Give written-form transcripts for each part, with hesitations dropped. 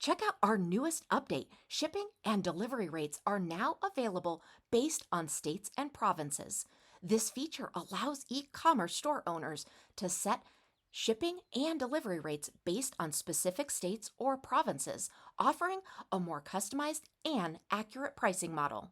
Check out our newest update. Shipping and delivery rates are now available based on states and provinces. This feature allows e commerce store owners to set shipping and delivery rates based on specific states or provinces, offering a more customized and accurate pricing model.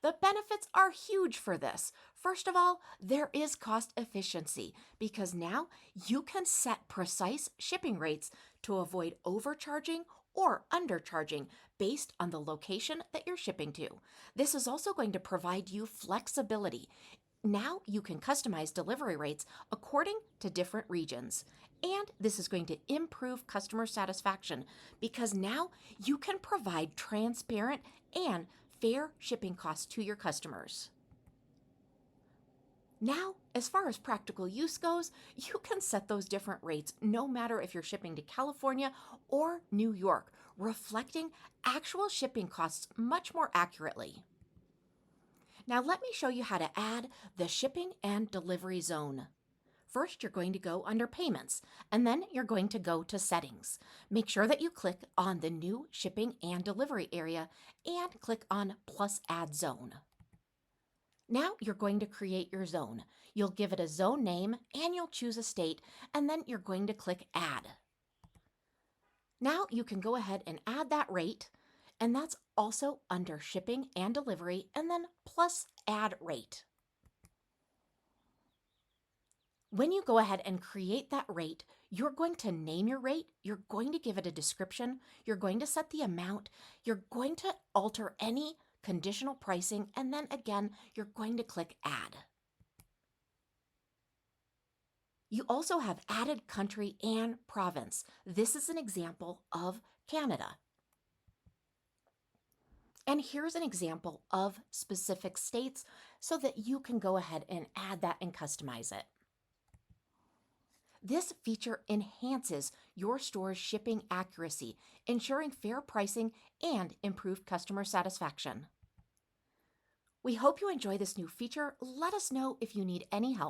The benefits are huge for this. First of all, there is cost efficiency because now you can set precise shipping rates to avoid overcharging or undercharging based on the location that you're shipping to. This is also going to provide you flexibility. Now you can customize delivery rates according to different regions. And this is going to improve customer satisfaction because now you can provide transparent and fair shipping costs to your customers. Now, as far as practical use goes, you can set those different rates no matter if you're shipping to California or New York, reflecting actual shipping costs much more accurately. Now let me show you how to add the shipping and delivery zone. First, you're going to go under Payments, and then you're going to go to Settings. Make sure that you click on the new Shipping and Delivery area and click on Plus Add Zone. Now you're going to create your zone. You'll give it a zone name and you'll choose a state, and then you're going to click Add. Now you can go ahead and add that rate, and that's also under Shipping and Delivery, and then plus Add Rate. When you go ahead and create that rate, you're going to name your rate, you're going to give it a description, you're going to set the amount, you're going to alter any conditional pricing, and then again, you're going to click Add. You also have added country and province. This is an example of Canada. And here's an example of specific states so that you can go ahead and add that and customize it. This feature enhances your store's shipping accuracy, ensuring fair pricing and improved customer satisfaction. We hope you enjoy this new feature. Let us know if you need any help.